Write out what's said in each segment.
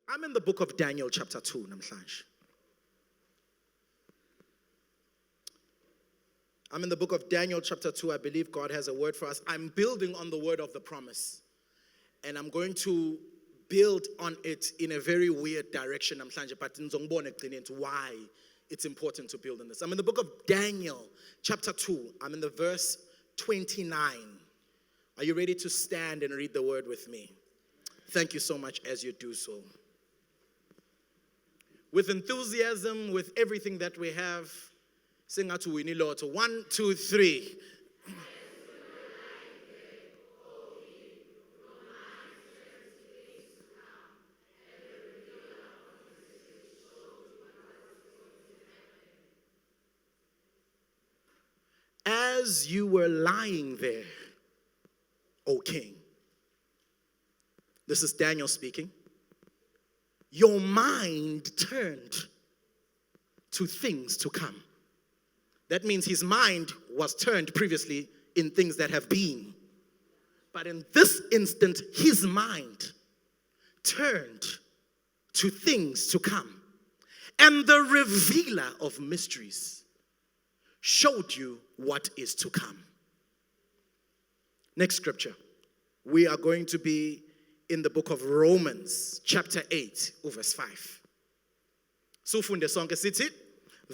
I'm in the book of Daniel chapter 2 namhlanje. I'm in the book of Daniel chapter 2. I believe God has a word for us. I'm building on the word of the promise. And I'm going to build on it in a very weird direction namhlanje, but why it's important to build on this. I'm in the book of Daniel chapter 2. I'm in the verse 29. Are you ready to stand and read the word with me? Thank you so much as you do so. With enthusiasm, with everything that we have, sing out to Winnie Lord. 1, 2, 3. As you were lying there, O king, this is Daniel speaking, your mind turned to things to come. That means his mind was turned previously in things that have been. But in this instant, his mind turned to things to come. And the revealer of mysteries showed you what is to come. Next scripture. We are going to be in the book of Romans, chapter 8, verse 5. So funde sonke sithi,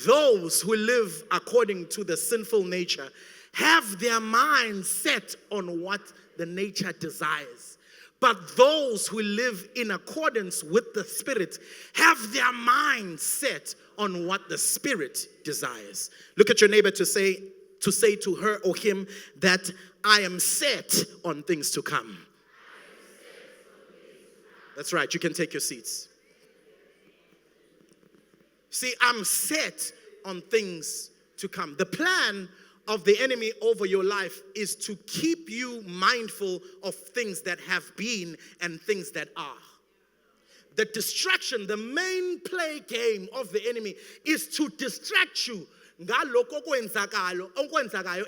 those who live according to the sinful nature have their minds set on what the nature desires. But those who live in accordance with the Spirit have their minds set on what the Spirit desires. Look at your neighbor to say to her or him that I am set on things to come. That's right, you can take your seats. See, I'm set on things to come. The plan of the enemy over your life is to keep you mindful of things that have been and things that are. The distraction, the main play game of the enemy is to distract you ngalokho okwenzakayo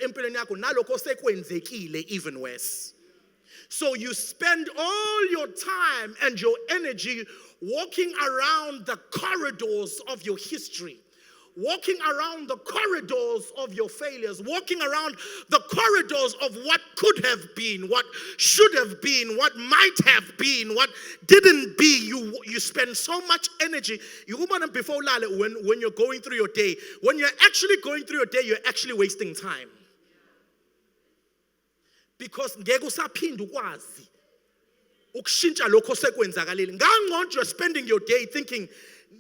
empilweni yakho nalokho sekwenzekile even worse. So you spend all your time and your energy walking around the corridors of your history, walking around the corridors of your failures, walking around the corridors of what could have been, what should have been, what might have been, what didn't be. You spend so much energy. You before when you're going through your day. When you're actually going through your day, you're actually wasting time. Because ngeke usaphinde ukwazi ukushintsha lokho sekwenzakalile. Ngangqonje you're spending your day thinking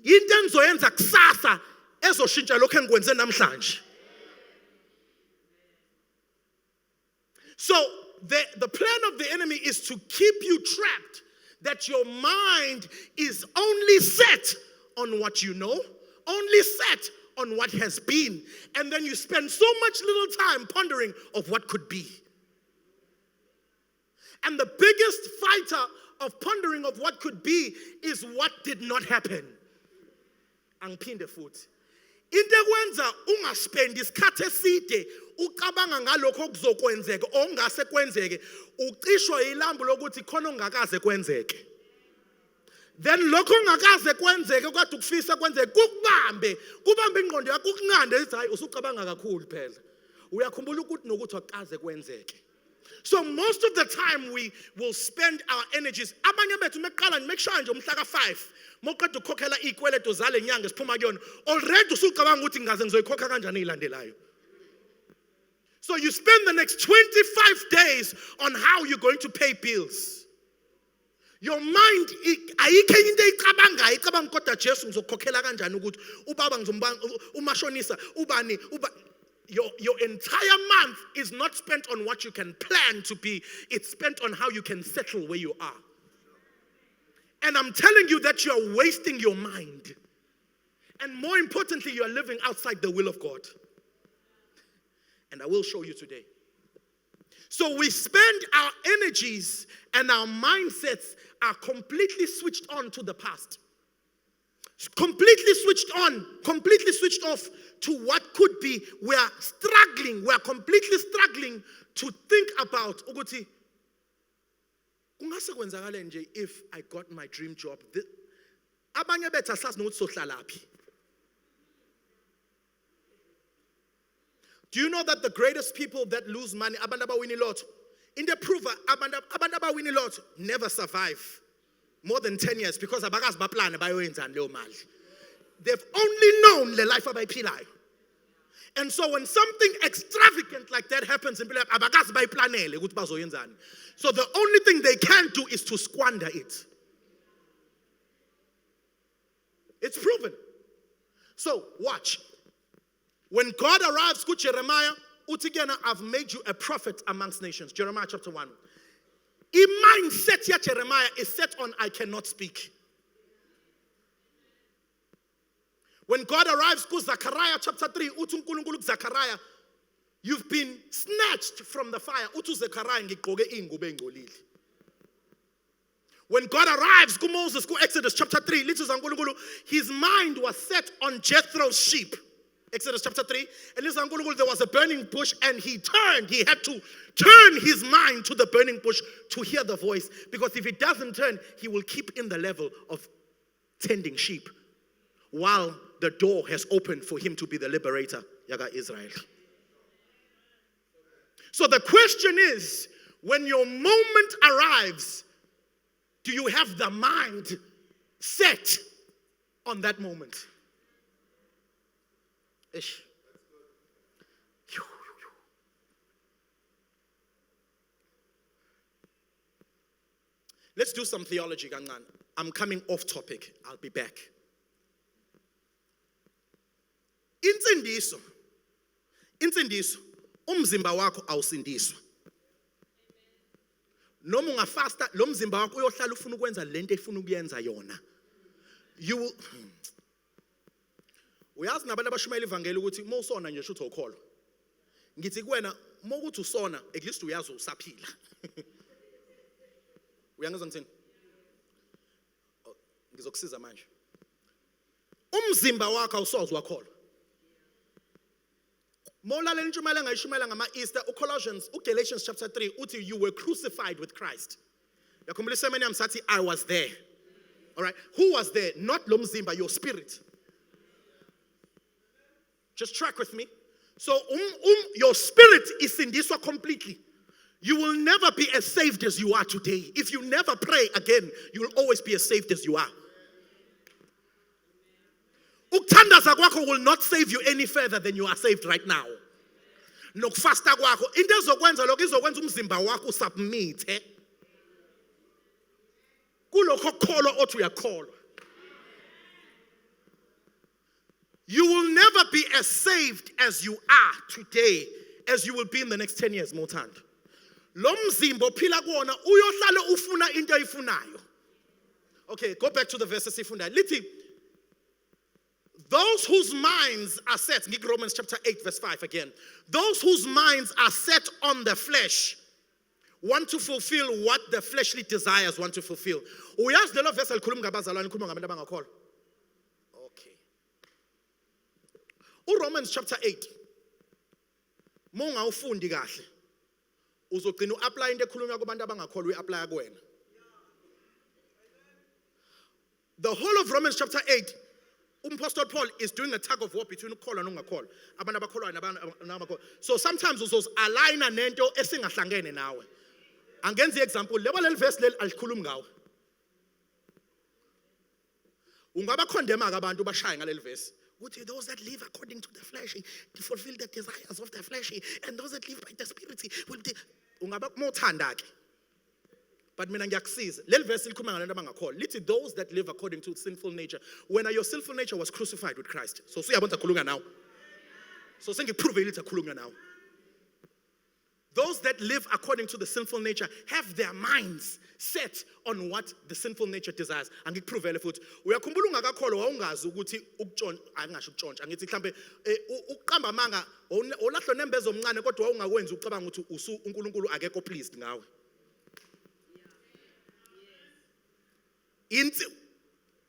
into engizoyenza kusasa ezoshintsha lokho engikwenze namhlanje. So the plan of the enemy is to keep you trapped, that your mind is only set on what you know, only set on what has been, and then you spend so much little time pondering of what could be. And the biggest fighter of pondering of what could be is what did not happen. Angiphinde futhi. Into ekwenza ungaspendi isikhathi eside ucabanga ngalokho okuzokwenzeka ongase kwenzeke ucishwa ilambu lokuthi khona ongakaze kwenzeke. Then lokho ongakaze kwenzeke kade ukufisa kwenzeke kubambe ingqondo yakho ukunqande ethi hayi usucabanga kakhulu phela. Uyakhumbula ukuthi nokuthi akaze kwenzeke. So most of the time we will spend our energies. Abanye bethu meqala make sure nje umhla ka5 moqeda ukukhokhela izikweletu zale nyanga siphuma kuyona already usucabanga ukuthi ngaze ngizoyikhokha kanjani ilandelayo. So you spend the next 25 days on how you're going to pay bills. Your mind ayikho into eyicabangayo icabanga kodwa Jesu ngizokhokhela kanjani ukuthi ubaba umashonisa ubani Your entire month is not spent on what you can plan to be. It's spent on how you can settle where you are. And I'm telling you that you are wasting your mind. And more importantly, you are living outside the will of God. And I will show you today. So we spend our energies and our mindsets are completely switched on to the past. Completely switched on, completely switched off to what could be. We are completely struggling to think about if I got my dream job, abanye bethu asazi nokuthi sohlala laphi. Do you know that the greatest people that lose money, abantu abawina ilotho, in the proof, abantu abawina ilotho never survive more than 10 years because abakazi baplana bayoyenzani leyo mali. They've only known the life abayiphilayo. And so when something extravagant like that happens in people, abakazi bayiplanele ukuthi bazoyenzani. So the only thing they can do is to squander it. It's proven. So watch. When God arrives to Jeremiah, I've made you a prophet amongst nations. Jeremiah chapter 1. In mindset here, Jeremiah is set on I cannot speak. When God arrives to Zechariah chapter 3, Zechariah, you've been snatched from the fire. When God arrives to Moses, to Exodus chapter 3, his mind was set on Jethro's sheep. Exodus chapter 3, and there was a burning bush, and he had to turn his mind to the burning bush to hear the voice, because if he doesn't turn, he will keep in the level of tending sheep, while the door has opened for him to be the liberator, Yaga Israel. So the question is, when your moment arrives, do you have the mind set on that moment? Ish. Let's do some theology, Gangan. I'm coming off topic. I'll be back. Insindiso, umzimba wakho awusindiswa. Noma ungafasta, lo mzimba wakho uyohlala ufuna ukwenza lento efuna ukuyenza yona. You will uyazi nabantu abashumayela ivangeli ukuthi uma usona nje uthi ukholwa. Ngithi kuwena uma ukuthi usona at least uyazi usaphila. Uyangizwa ngithini? Ngizokusiza manje. Umzimba wakho awusoze wakholwa. Molalela intshumayela ngayishumayela ngama Easter, uColossians, uGalatians chapter 3 uthi you were crucified with Christ. Yakhumbula isemeni yami sathi I was there. All right, who was there? Not lo mzimba, your spirit. Just track with me. So your spirit is sindiswa completely. You will never be as saved as you are today. If you never pray again, you will always be as saved as you are. Ukuthandaza kwakho will not save you any further than you are saved right now. Nokufasta kwakho into ezokwenza lokho izokwenza umzimba wakho usubmit kulokho kholwa othi uyakholwa. You will never be as saved as you are today as you will be in the next 10 years more time. Lo mzimba ophila kuona uyohlala ufuna into ayifunayo. Okay, go back to the verses sifundayo. Lithi those whose minds are set, Romans chapter 8 verse 5 again. Those whose minds are set on the flesh want to fulfill what the fleshly desires want to fulfill. Uyazi lelo verse alikhuluma ngabazalwane likhuluma ngabantu abangakholwa. Okay. Romans chapter 8. Monga ufundi kahle. Uzogcina uapply into ekhulunywa kubantu abangakholwa uapply kuwena. The whole of Romans chapter 8, Apostle Paul is doing a tug of war between ukholwa and ungakholwa. Abantu abakholwa nabangakholwa. So sometimes align nento esingahlangene nawe. Angenza example, lelo verse leli alikhulumi ngawe. Ungaba condemn abantu bashaya ngaleli verse. Those that live according to the flesh to fulfill the desires of the flesh, and those that live by the spirit will be ungaba mothanda ke. But mina ngiyakusiza. Leli verse likhuluma ngabantu abangakholwa. Lithi those that live according to sinful nature. When your sinful nature was crucified with Christ. So siyabona khulunga now. So sengiprove lithi khulunga now. Those that live according to the sinful nature have their minds set on what the sinful nature desires. Angikuprovele futhi. Uyakhumbula ungakakholwa wawungazi ukuthi ukutshontsha angasho ukutshontsha. Angithi mhlambe uqamba amanga olahlo nembezo omncane kodwa wawungakwenza ucabanga ukuthi uNkulunkulu akekho pleased ngawe.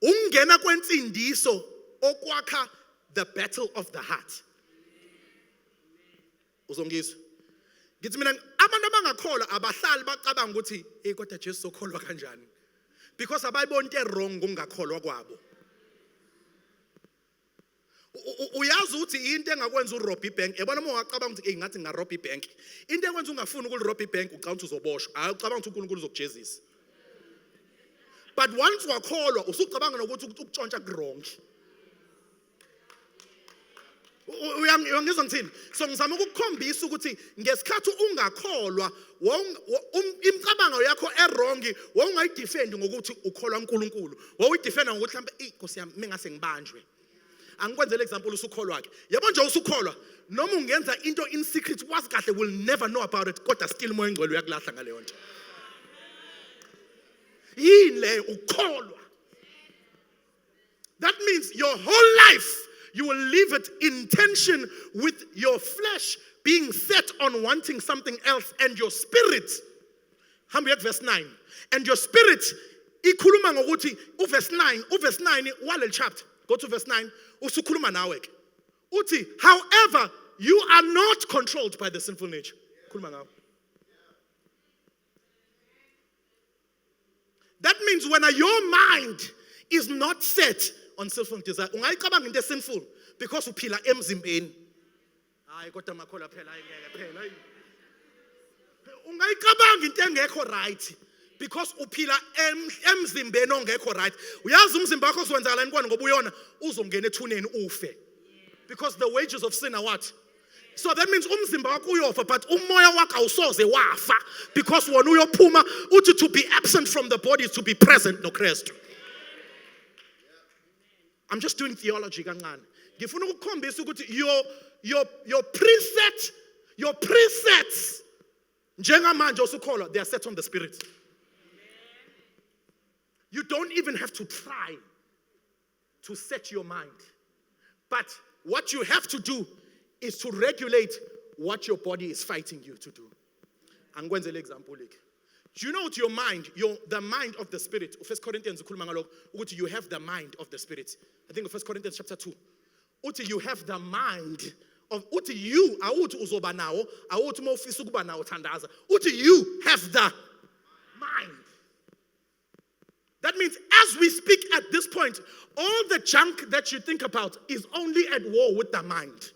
Ungena kwensindiso okwakha the battle of the heart. Uzongizwa? Ngithi mina abantu abangakholwa abahlali bacabanga ukuthi kodwa Jesu sokholwa kanjani, because abayibona into wrong ngokungakholwa kwabo. Uyazi ukuthi into engakwenza urobha ibhenki, yabona uma ungacabanga ukuthi ngathi ngarobha ibhenki, into ekwenza ungafuni ukulirobha ibhenki ucabanga ukuthi uzoboshwa, hayi ucabanga ukuthi uNkulunkulu uzokujezisa. But once wakholwa usucabanga nokuthi ukutshontsha kuwrong. Uyangizwa ngithini? So ngizama ukukukhombisa ukuthi ngesikhathi ungakholwa imicabango yakho errong wawungayidefend ngokuthi ukholwa uNkulunkulu. Wawuyidefenda ngokuthi mhlambe Nkosi yami mengase ngibanjwe. Angikwenzele example usukholwa ke. Yabo nje usukholwa noma ungenza into in secret wazi kahle will never know about it kodwa still moya engcwele uyakulahla ngale nto. Yini le ukholwa? That means your whole life you will live it in tension with your flesh being set on wanting something else and your spirit. Hamba verse 9. And your spirit ikhuluma ngokuthi verse 9 wale chapter. Go to verse 9. Usukhuluma nawe ke. Uthi however you are not controlled by the sinful nature. Khuluma ngawe. That means when your mind is not set on sinful desire, ungayicabanga into sinful because uphila emzimbeni. Hayi kodwa makhola phela phela. Ungayicabanga into engekho right because uphila emzimbeni ongekho right. Uyazi umzimba wakho uzowenzakalani kwana ngoba uyona uzongena ethuneni ufe. Because the wages of sin are what? So that means umzimba wakho uyofa but umoya wakho awusoze wafa because wona uyophuma uthi to be absent from the body is to be present no Christ. I'm just doing theology kancane. Ngifuna ukukhombisa ukuthi your presets njengamanje usukholwa they are set on the spirit. You don't even have to try to set your mind. But what you have to do is to regulate what your body is fighting you to do. Angikwenzele example like. Do you know what your mind, the mind of the spirit, 1 Corinthians ukhuluma ngalokho ukuthi you have the mind of the spirit. I think 1 Corinthians chapter 2. Uthi you have the mind of uthi you awuthi uzoba nawo, awuthi mawufisa ukuba nawo thandaza. Uthi you have the mind. That means as we speak at this point, all the junk that you think about is only at war with the mind.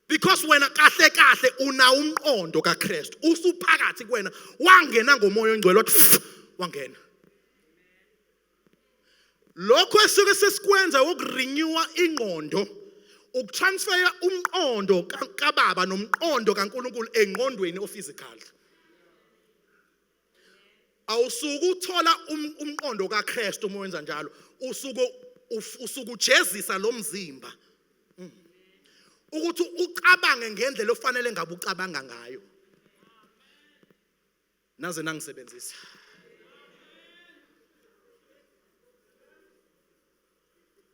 Because when kahle kahle una umqondo kaKristu usuphakathi kuwena wangena ngomoya ongcwele wangena. Lokho esuke sesikwenza ukurenewa ingqondo ukutransfera umqondo kaBaba nomqondo kaNkulunkulu engqondweni ophysical. Awusuku uthola umqondo kaKristu uma wenza njalo usuku jezisa lo mzimba. Ukuthi ucabange ngendlela ofanele ngabe ucabanga ngayo. Naze nangisebenzisa.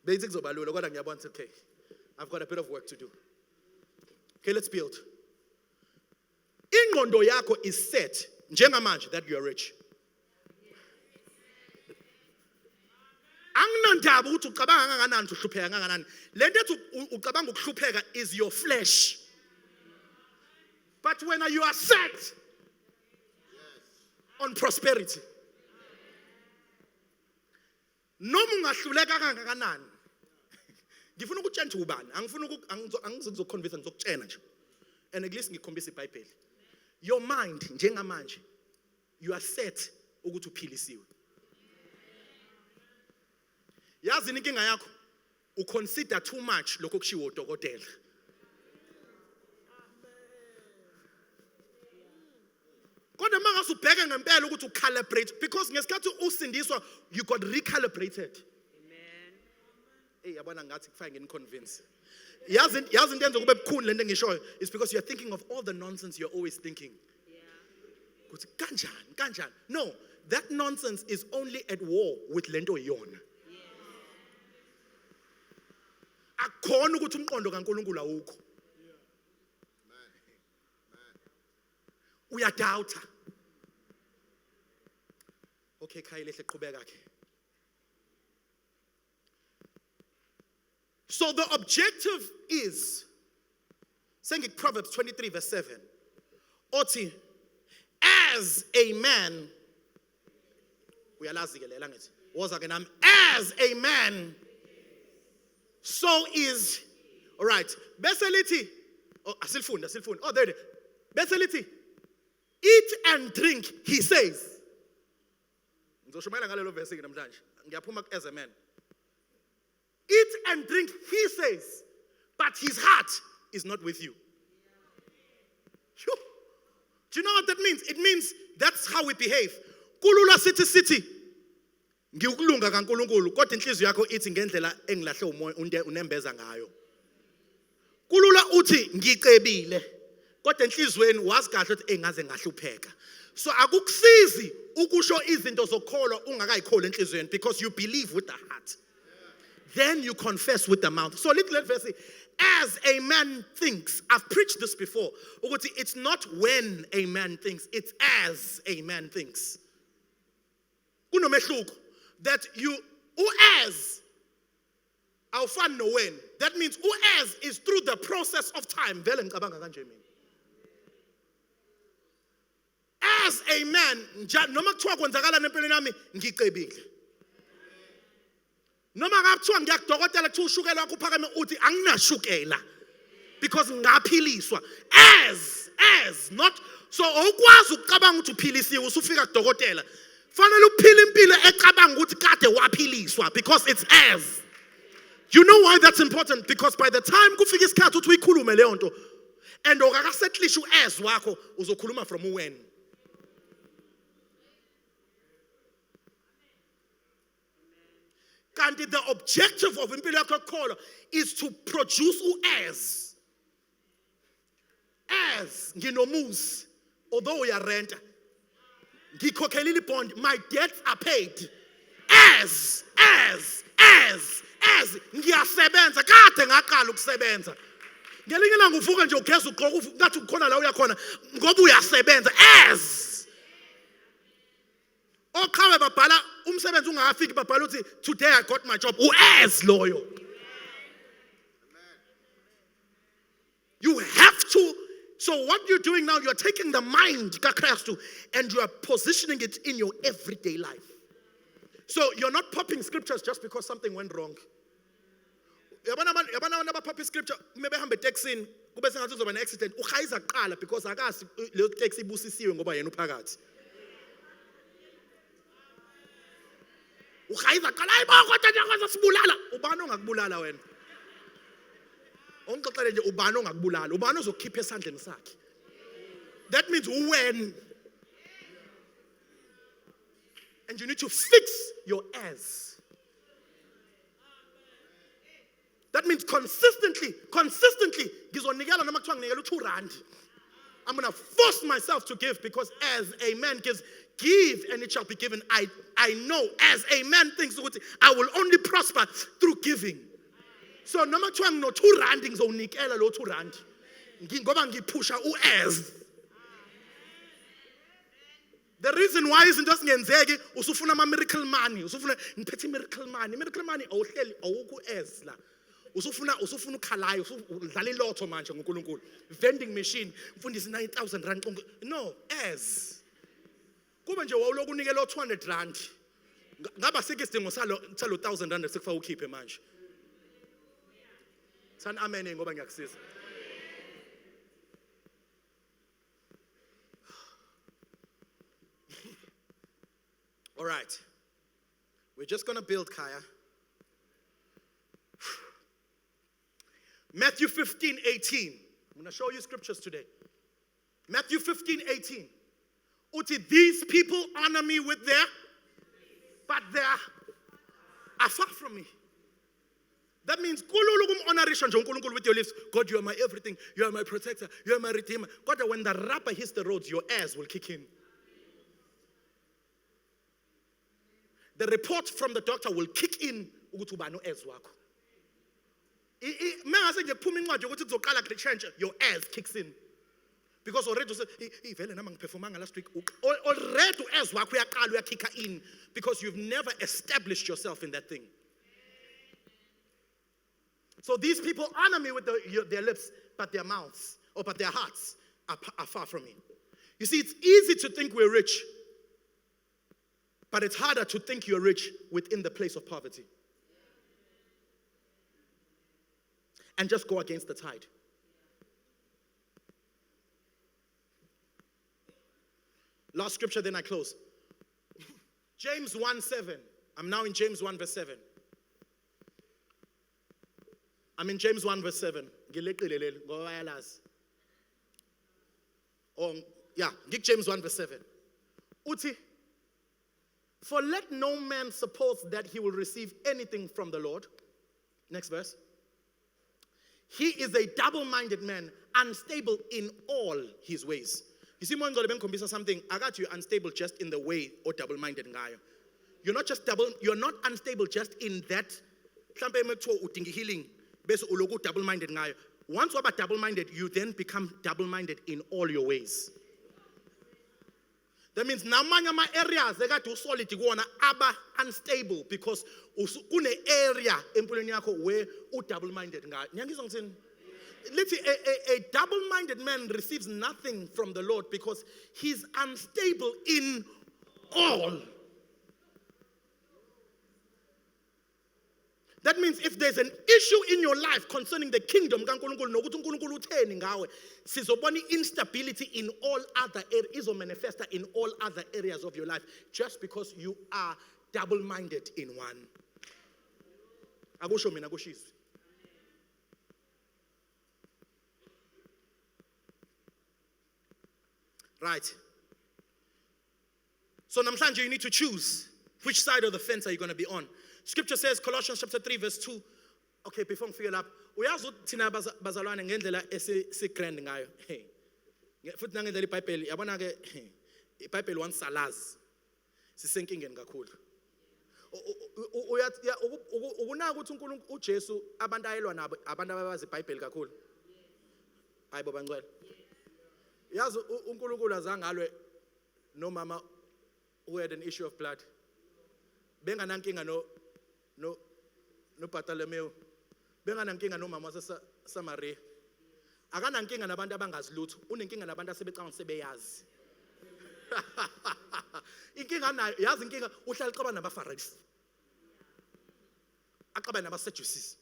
Basic zobalula kodwa ngiyabona okay. I've got a bit of work to do. Okay, let's build. Ingqondo yakho is set njengamanje that you are rich. Anginandaba ukuthi ucabanga kangakanani uhlupheka kangakanani. Lento ethi ucabanga ukuhlupheka is your flesh. But when you are set on prosperity, noma ungahluleka kangakanani. Ngifuna ukutshela ubani, angizokuconvince ngizokutshela nje. And at least ngikhombisa iBhayibheli. Your mind njengamanje you are set ukuthi uphilisiwe. Yazi inkinga yakho uconsider too much lokho kushiwo udokotela. Kodwa mangase ubheke ngempela ukuthi ucalibrate because ngesikhathi usindiswa you got recalibrated. Amen. Hey yabona ngathi kufike nginiconvince. Yazi into yenza kube bukhulu lento engishoyo is because you are thinking of all the nonsense you're always thinking. Yeah. Kuthi kanjani. No, that nonsense is only at war with lento yona. Akhona ukuthi umqondo kaNkulunkulu awukho. Uyadoubt. Okay, Khaya lehle qhubeka ke. So the objective is saying in Proverbs 23 verse 7. Othi as a man uyalazi ke lela ngithi woza ke nami as a man so is. All right. Beseliti. Oh, asilfunda. Oh, there it is. Beseliti. Eat and drink, he says. As a man. Eat and drink, he says. But his heart is not with you. Do you know what that means? It means that's how we behave. Kulula city. Ngiukulunga kaNkulunkulu kodwa inhliziyo yakho ithi ngendlela engilahle umoya unembeza ngayo. Kulula uthi ngicebile kodwa enhlizweni wazi kahle ukuthi engaze ngahlupheka. So akukusizi ukusho izinto zokholwa ungakayikholi enhlizweni because you believe with the heart. Then you confess with the mouth. So let verse say, as a man thinks. I've preached this before. It's not when a man thinks, it's as a man thinks. That you, as, awufani no when. That means as is through the process of time. As a man, noma kuthiwa kwenzakala empilweni yami ngicebile. Noma kuthiwa ngiyakudokotela kuthiwa ushukela wakho uphakame uthi anginashukela because ngaphiliswa. As not so awukwazi ukucabanga ukuthi uphilisiwe usufika kudokotela. Fanele uphile impilo ecabanga ukuthi kade waphiliswa because it's as. You know why that's important? Because by the time kufika isikhathi uthi uyikhulume leyo nto and okakasetlisha as wakho uzokhuluma from when. And the objective of impilo yakho yokukholo is to produce as nginomuzi although uyarenta ngikhokhelile bond my debts are paid as ngiyasebenza kade ngaqala ukusebenza ngelinye ilanga uvuka nje ugeza ugqoka ngathi ukhona la uyakhona ngoba uyasebenza as Okhawe babhala umsebenzi ungafiki babhala uthi today I got my job as loyal. You have to. So what you're doing now, you're taking the mind kaKristu and you are positioning it in your everyday life. So you're not popping scriptures just because something went wrong. Yabana never pop scripture maybe hambe taxini kube sengathi uzoba an accident ukhayisa kuqala because akasi le taxi ibusisiwe ngoba yena uphakathi. Ukhayisa qala ayibo kodwa nje sibulala ubani ongakubulala wena ongixoxele nje ubani ongakubulala ubani ozokhipha esandleni sakhe. That means when and you need to fix your as. That means consistently ngizonikela noma kuthiwa nginikela u2 I'm going to force myself to give because as a man gives, give and it shall be given. I know as a man thinks I will only prosper through giving. So no matter what, no R2 ngizonikela lo R2 ngoba ngipusha as. The reason why isn't just ngenzeki usufuna ama miracle money usufuna ngiphethe miracle money awuhleli awukho as la. Usufuna ukhalayo udlala ilotho manje ngoNkulunkulu vending machine mfundisi 9,000 rand no as kube nje wawuloku unikela R200 ngaba sikisidingo salo 1,000 rand sekufa ukhiphe manje sana amen ngoba ngiyakusiza. All right, we're just going to build, Khaya. Matthew 15:18. I'm going to show you scriptures today. Matthew 15:18. Uti, these people honor me with their, but they are far from me. That means with your lips. God, you are my everything. You are my protector. You are my redeemer. God, when the rubber hits the roads, your as will kick in. The report from the doctor will kick in. Your as kicks in. Because already last week already as kick in because you've never established yourself in that thing. So these people honor me with their lips, but their mouths but their hearts are far from me. You see, it's easy to think we're rich, but it's harder to think you're rich within the place of poverty. and just go against the tide. Last scripture, then I close. James 1:7. I'm now in James 1 verse 7. I'm in James 1 verse 7. Get James 1 verse 7. Uti, for let no man suppose that he will receive anything from the Lord. Next verse. He is a double-minded man, unstable in all his ways. You see, something, I got you unstable just in the way or double-minded guy. You're not unstable just in that. Healing, double-minded guy. Once you're double-minded, you then become double-minded in all your ways. That means now many areas they got to solid to go on unstable because une area employing where double-minded guy. A double-minded man receives nothing from the Lord because he's unstable in all. That means if there's an issue in your life concerning the kingdom, instability in all other areas or manifesta in all other areas of your life just because you are double-minded in one. Right. So namhlanje you need to choose which side of the fence are you going to be on. Scripture says, Colossians chapter 3 verse 2. Okay, before we figure up, uyazi thina bazalwane ngendlela esigrand ngayo. Hey. Futhi nangendlela iBhayibheli yabona ke iBhayibheli wansalazi. Sisenkingeni kakhulu. Ukunaka ukuthi uNkulunkulu uJesu abantu ayelwa nabo abantu ababazi iBhayibheli kakhulu. Hayi baba ngcwele. Yazi uNkulunkulu azangalwe no mama who had an issue of blood. Benganankinga no Bartholomew. Benganankinga no mama Samaria. Akanankinga nabantu abangazi lutho. Unenkinga nabantu asebecanga sebeyazi. Inkinga nayo yazi inkinga uhlala xabana nabaFarisi. Axabana nabaSadducees.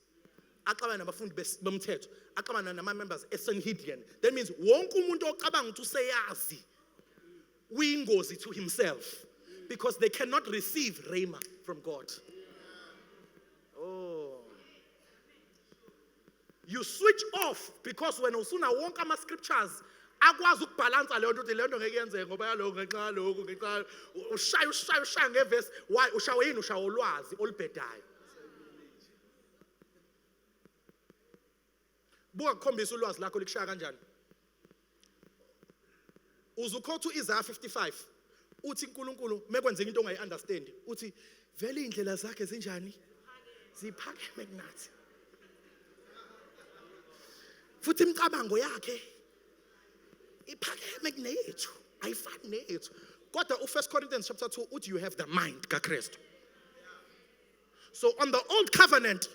Axabana nabafundi bomthetho. Axabana nama-members eSanhedrin. That means wonke umuntu ocabanga ukuthi useyazi uyingozi to himself because they cannot receive rhema from God. Oh. You switch off because when usuna wonke ama-scriptures akwazi ukubalansa leyo nto leyo nto ngeke yenzeke ngoba yaloko ngenxa lokho ngenxa ushaya ngeverse why ushawe yini ushawo ulwazi olubhedayo. Buka kukhombisa ulwazi lakho likushaya kanjani. Uzukhotha uIsaiah 55 uthi uNkulunkulu mekwenzeka into ongayi-understand uthi vele indlela zakhe zinjani ziphakeme kunathi futhi imicabango yakhe iphakeme kunethu ayifani nethu kodwa u1 Corinthians chapter 2 uthi you have the mind kaKristu. So on the old covenant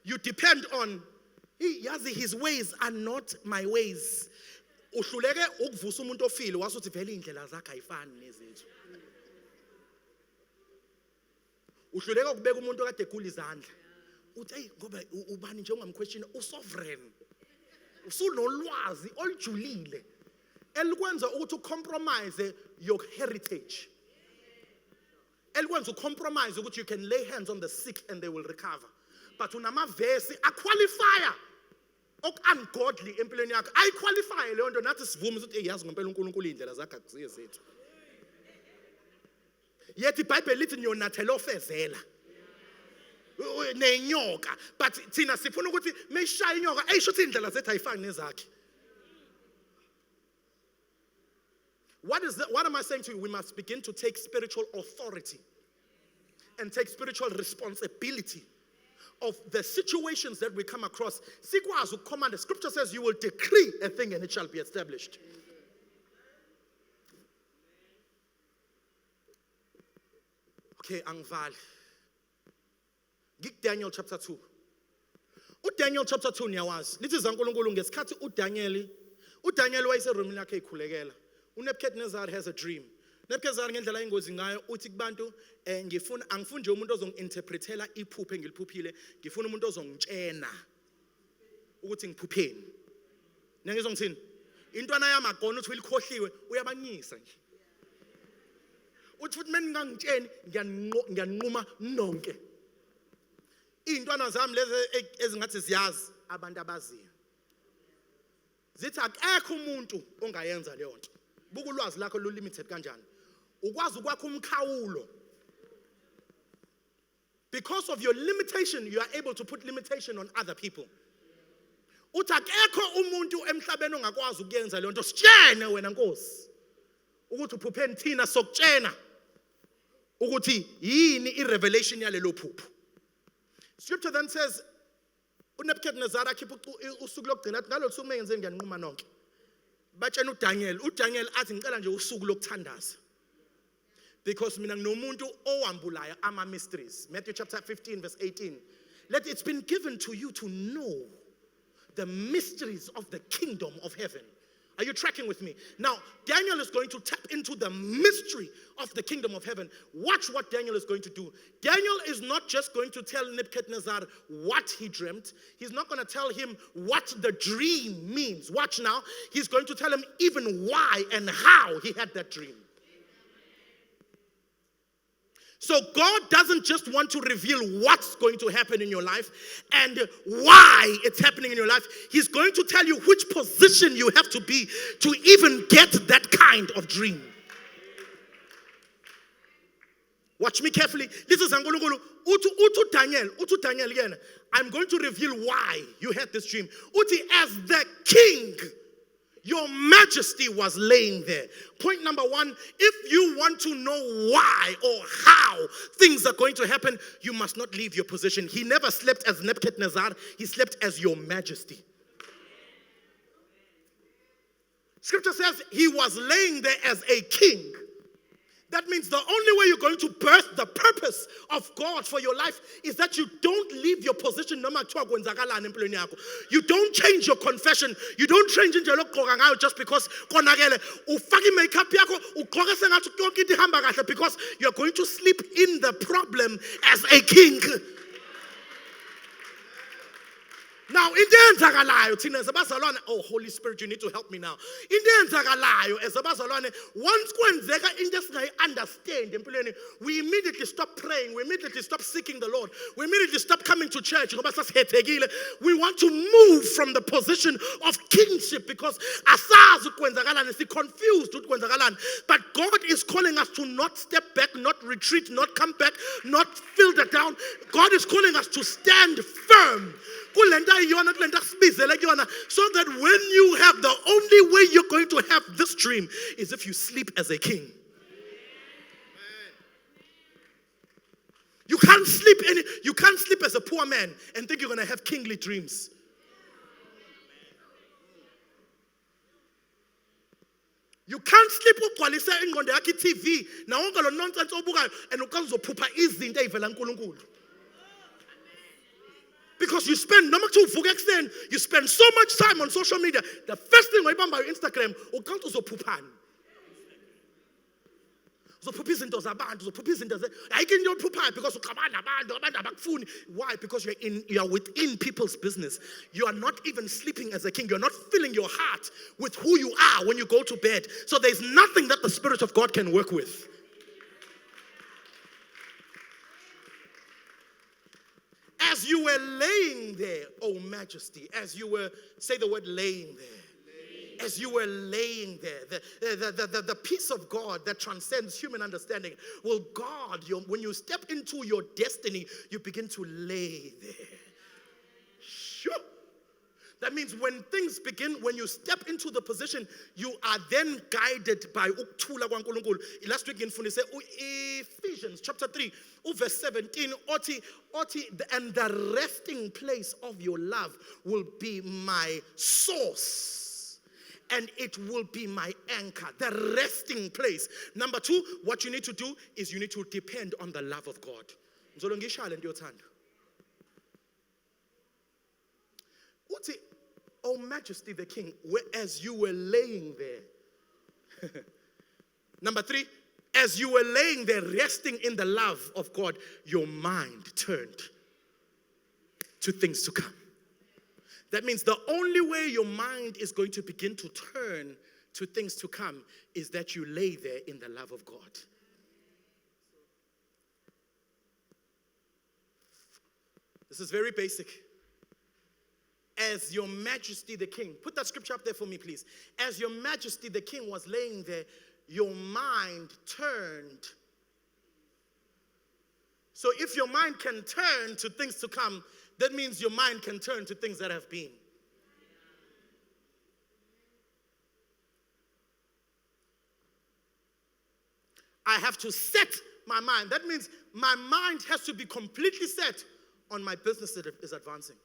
you depend on yazi his ways are not my ways. Uhluleke ukuvusa umuntu ofile wasuthi vele indlela zakhe ayifani nezethu. Uhluleka ukubeka umuntu okade egula izandla. Uthi hey ngoba ubani nje ungamquestion usovereign. Usunolwazi olujulile elikwenza ukuthi ucompromise your heritage. Elikwenza ucompromise ukuthi you can lay hands on the sick and they will recover. But unamavesi aqualifier ungodly empilweni yakho ayiqualify leyo nto nathi sivume ukuthi yazi ngempela uNkulunkulu indlela zakhe akuziye zethu. Yet iBhayibheli lithi niyonathela ofezela nenyoka but thina sifuna ukuthi meshaya inyoka ayisho ukuthi indlela zethu ayifani nezakhe. What am I saying to you? We must begin to take spiritual authority and take spiritual responsibility of the situations that we come across. Sikwazi ukucommand. The scripture says you will decree a thing and it shall be established. Okay, angivali. Gik Daniel chapter 2. UDaniel chapter 2 niyawazi. Lithi zaNkulunkulu ngesikhathi uDaniel wayeseromini lakhe ekhulekela. uNebuchadnezzar has a dream. Nebuchadnezzar ngendlela ingozi ngayo uthi kubantu angifuni nje umuntu ozongi-interpretela iphupho engiliphuphile, ngifuna umuntu ozongitshena. ukuthi ngiphupheni. Nengizwa ngithini? Intwana yamagona uthi ulikhohliwe uyabanyisa nje. Uthi futhi mina ngangitsheni ngiyanquma nonke. Intwana zami lezi ezingathi ziyazi abantu abaziyo. Zithi akekho umuntu ongayenza leyo nto. Buka ulwazi lakho lu limited kanjani. Ukwazi ukwakha umkhawulo. Because of your limitation, you are able to put limitation on other people. Uthi akekho umuntu emhlabeni ongakwazi ukuyenza leyo nto. Sitshene wena Nkosi. Ukuthi uphupheni thina sokutshena ukuthi yini irevelation yalelo phupho. Scripture then says uNebuchadnezzar akhipha usuku lokugcina athi ngalolu suku mengenze ngiyanquma nonke. Batshena uDaniel athi ngicela nje usuku lokuthandaza. Because mina nginomuntu owambulayo ama mysteries. Matthew chapter 15 verse 18. It's been given to you to know the mysteries of the kingdom of heaven. Are you tracking with me? Now, Daniel is going to tap into the mystery of the kingdom of heaven. Watch what Daniel is going to do. Daniel is not just going to tell Nebuchadnezzar what he dreamt. He's not going to tell him what the dream means. Watch now. He's going to tell him even why and how he had that dream. So God doesn't just want to reveal what's going to happen in your life and why it's happening in your life. He's going to tell you which position you have to be to even get that kind of dream. Watch me carefully. This is Utu Daniel again. I'm going to reveal why you had this dream. Uti, as the king, your majesty was laying there. Point number one, if you want to know why or how things are going to happen, you must not leave your position. He never slept as Nebuchadnezzar, he slept as your majesty. Scripture says he was laying there as a king. That means the only way you're going to birth the purpose of God for your life is that you don't leave your position. You don't change your confession. You don't change into just because because you're going to sleep in the problem as a king. Now, oh, Holy Spirit, you need to help me now. Once understand, we immediately stop praying. We immediately stop seeking the Lord. We immediately stop coming to church. We want to move from the position of kingship because confused. But God is calling us to not step back, not retreat, not come back, not filter down. God is calling us to stand firm. So that when you have the only way you're going to have this dream is if you sleep as a king. You can't sleep as a poor man and think you're going to have kingly dreams. You can't sleep ukwalisa ingqondo yakhe TV na wonke lo nonsense obukayo and ukazophupha izinto ezivela kuNkulunkulu. Because you spend you spend so much time on social media. The first thing on Instagram, why? Because you are within people's business. You are not even sleeping as a king. You're not filling your heart with who you are when you go to bed. So there's nothing that the Spirit of God can work with. As you were laying there, oh majesty, as you were, say the word laying there. As you were laying there, the peace of God that transcends human understanding will guard you. When you step into your destiny, you begin to lay there. Sure. That means when things begin, when you step into the position, you are then guided by ukuthula kwaNkulunkulu. Last week in Fundise, Ephesians chapter 3, verse 17, and the resting place of your love will be my source, and it will be my anchor. The resting place. Number two, what you need to do is you need to depend on the love of God. Oh majesty the king, as you were laying there. Number three, as you were laying there resting in the love of God, your mind turned to things to come. That means the only way your mind is going to begin to turn to things to come is that you lay there in the love of God. This is very basic. As your majesty the king, put that scripture up there for me, please. As your majesty the king was laying there, your mind turned. So if your mind can turn to things to come, that means your mind can turn to things that have been. I have to set my mind. That means my mind has to be completely set on my business that is advancing.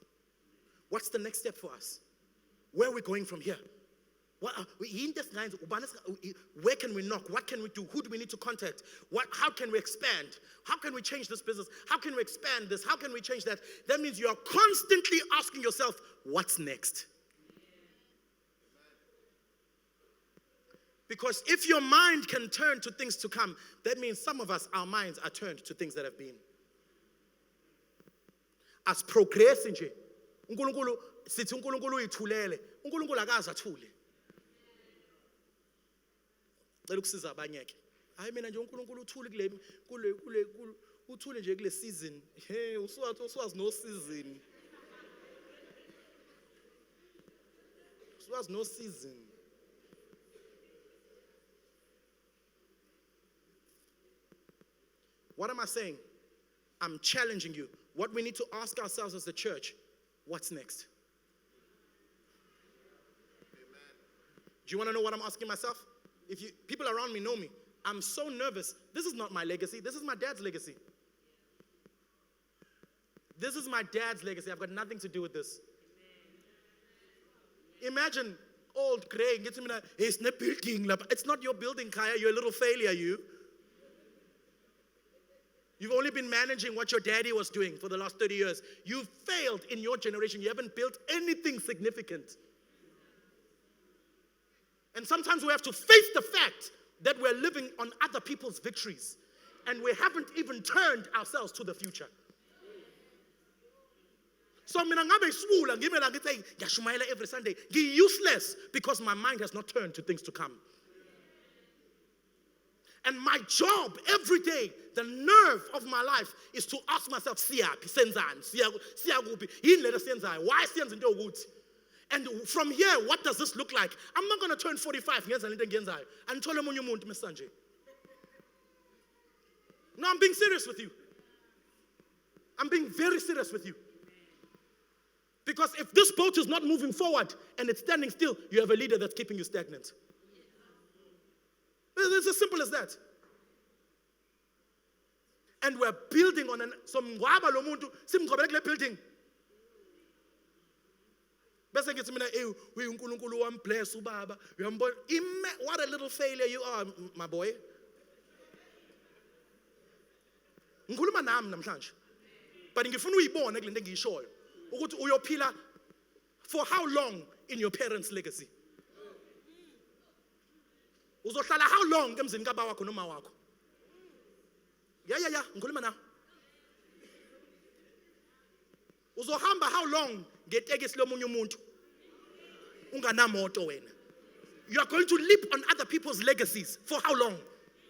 What's the next step for us? Where are we going from here? Where can we knock? What can we do? Who do we need to contact? How can we expand? How can we change this business? How can we expand this? How can we change that? That means you are constantly asking yourself, what's next? Because if your mind can turn to things to come, that means some of us, our minds are turned to things that have been. As progress nje, uNkulunkulu sithi uNkulunkulu uyithulele, uNkulunkulu akaze athule. Cela ukusiza abanye ke. Hayi mina nje uNkulunkulu uthule kule uthule nje kule season. Hey, uswazi no season. Uswazi no season. What am I saying? I'm challenging you. What we need to ask ourselves as the church, what's next? Amen. Do you want to know what I'm asking myself? People around me know me. I'm so nervous. This is not my legacy. This is my dad's legacy. This is my dad's legacy. I've got nothing to do with this. Imagine old Craig gets me it's not building. It's not your building, Khaya. You're a little failure, you. You've only been managing what your daddy was doing for the last 30 years. You've failed in your generation. You haven't built anything significant. And sometimes we have to face the fact that we're living on other people's victories. And we haven't even turned ourselves to the future. So mina ngabe isibula ngimela ngithi ngiyashumayela every Sunday. Useless because my mind has not turned to things to come. And my job every day, the nerve of my life, is to ask myself, siyaphi senzani, siyakuphi, yini lento siyenzayo, why siyenza into ukuthi? And from here, what does this look like? I'm not going to turn 45 ngenza lento engiyenzayo andithole omunye umuntu mesanje. No, I'm being serious with you. I'm being very serious with you. Because if this boat is not moving forward and it's standing still, you have a leader that's keeping you stagnant. It's as simple as that. And we're building on some waba lo muntu simgcobele kule building. Bese ngithi mina uNkulunkulu wami bless ubaba. Uyambona what a little failure you are, my boy. Ngikhuluma nami namhlanje. But ngifuna uyibone kule nto engiyishoyo ukuthi uyophila for how long in your parents' legacy? Uzohlala how long emzini kaba wakho noma wakho? Yeah, ngikhuluma na. Uzohamba how long ngetekisi lomunye umuntu? Unganamoto wena. You are going to leap on other people's legacies for how long?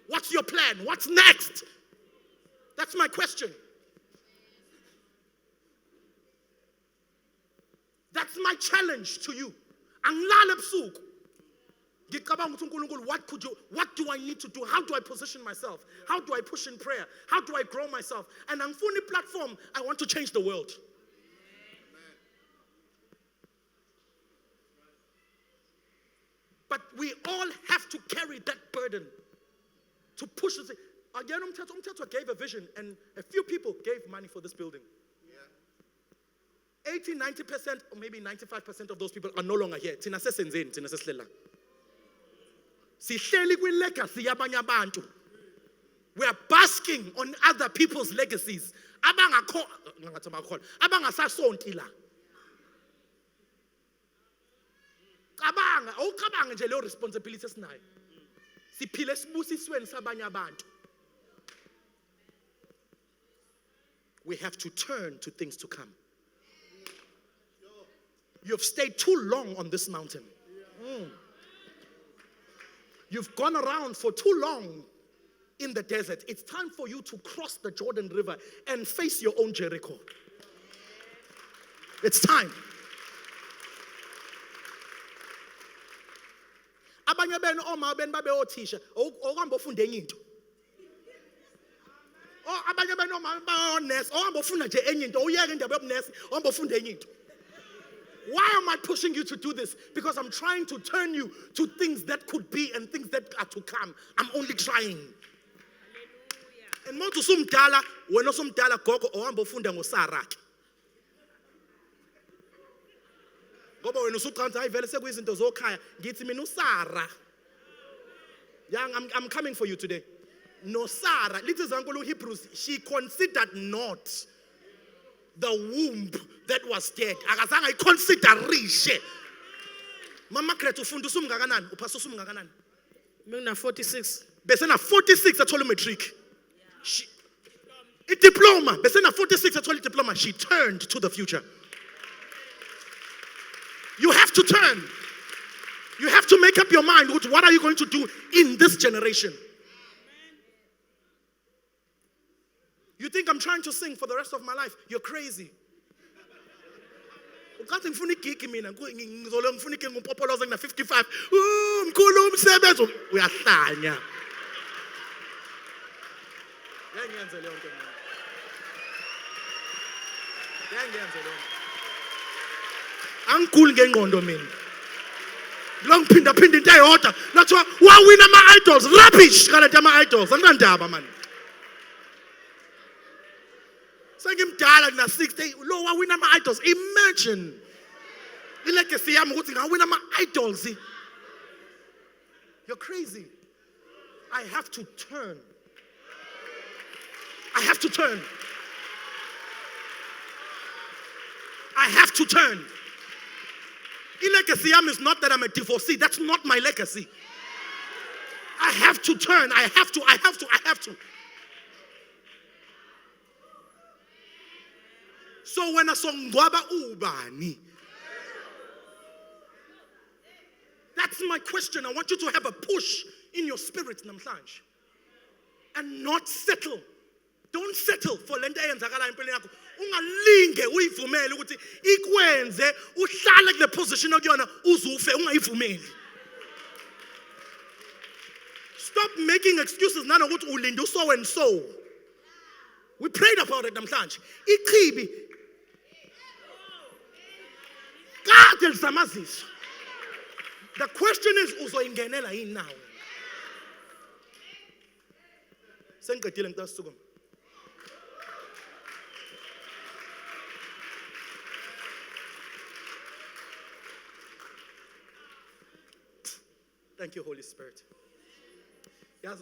What's your plan? What's next? That's my question. That's my challenge to you. Angilale ebusuku. What do I need to do? How do I position myself? How do I push in prayer? How do I grow myself? And I'm fully platform. I want to change the world. But we all have to carry that burden to push it. Again, Mthethwa gave a vision, and a few people gave money for this building. 80-90% or maybe 95% of those people are no longer here. Thina sesenzeni, thina sesihlela. Sihleli kwi-legacy yabanye abantu. We are basking on other people's legacies. Abangasasonti la. Awucabange nje leyo responsibility esinayo. Siphile sibusisweni sabanye abantu. We have to turn to things to come. You've stayed too long on this mountain. You've gone around for too long in the desert. It's time for you to cross the Jordan River and face your own Jericho. It's time. Abanye benu oma benu babe othisha ohamba ufunda enye into. Abanye benu oma ba nurse ohamba ufunda nje enye into uyeke indaba yobunesi ohamba ufunda enye into. Why am I pushing you to do this? Because I'm trying to turn you to things that could be and things that are to come. I'm only trying. And more to sumdala, wena sumdala gogo ohamba ufunda ngoSarah. Ngoba wena usuqanza hayi vele sekuyizinto zokhaya ngithi mina uSarah. I'm coming for you today. No Sarah, little zankulu Hebrews, she considered not the womb that was dead. Akazange ayiconsiderishe. Mama Kret ufunda usumngakanani? Uphasa usumngakanani? Mina 46. Besena 46 athola matric. Diploma. Besena 46 athola diploma. She turned to the future. You have to turn. You have to make up your mind. What are you going to do in this generation? You think I'm trying to sing for the rest of my life? You're crazy. Ukathi ngifuna igigi mina ngizolo ngifuna igigi ngompopoloza ngina 55. Mkhulu umsebenzi uyahlanya. Yangenze leyo nto mina. Yangenze leyo. Angikuli ngengqondo mina. Lo ngiphinda phinda into eyodwa. Nathiwa wawina ama idols rubbish kanti ama idols anandaba man. Sengimdala ngina 60 lo wawina ama idols. Imagine ilegacy yami ukuthi ngawina ama idols. You're crazy. I have to turn. I have to turn. I have to turn. Legacy is not that I'm a divorcee. That's not my legacy. I have to turn. I have to. So when I song Ngwaba Ubani, that's my question. I want you to have a push in your spirit, namhlanje, and not settle. Don't settle for lento eyenzakala empilweni yakho. Ungalinge uyivumele ukuthi ikwenze uhlale kule position okuyona uzufe ungayivumeli. Stop making excuses nanokuthi ulinde so and so. We prayed about it namhlanje. Ichibi kade lisamaziswa. The question is uzoyingenela yini nawe? Sengiqedile ngitasukuma. Thank you, Holy Spirit. Yes.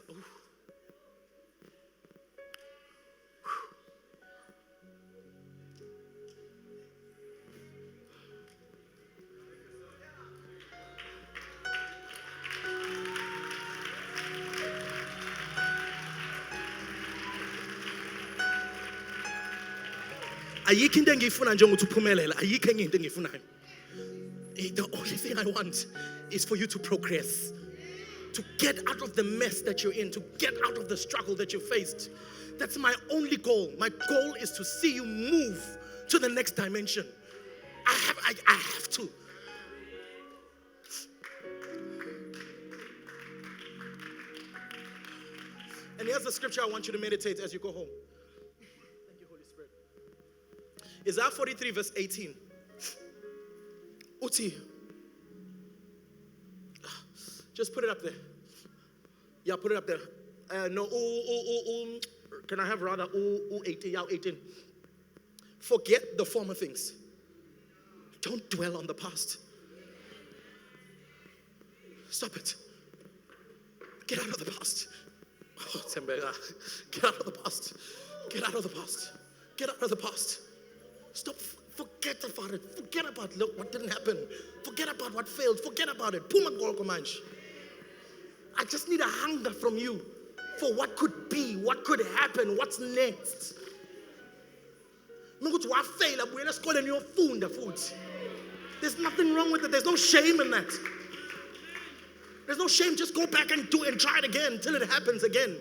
Ayikho into engiyifuna nje ukuthi uphumelele. Ayikho enye into engiyifunayo. The only thing I want is for you to progress, to get out of the mess that you're in, to get out of the struggle that you faced. That's my only goal. My goal is to see you move to the next dimension. I have to. And here's the scripture I want you to meditate as you go home. Thank you, Holy Spirit. Isaiah 43 verse 18. Uti. Just put it up there. Yeah, put it up there. No, can I have rather 18? Yeah, 18. Forget the former things. Don't dwell on the past. Stop it. Get out of the past. Oh, get out of the past. Get out of the past. Get out of the past. Stop. Forget about it. Forget about what didn't happen. Forget about what failed. Forget about it. I just need a hunger from you for what could be, what could happen, what's next. There's nothing wrong with it. There's no shame in that. There's no shame. Just go back and do it and try it again until it happens again.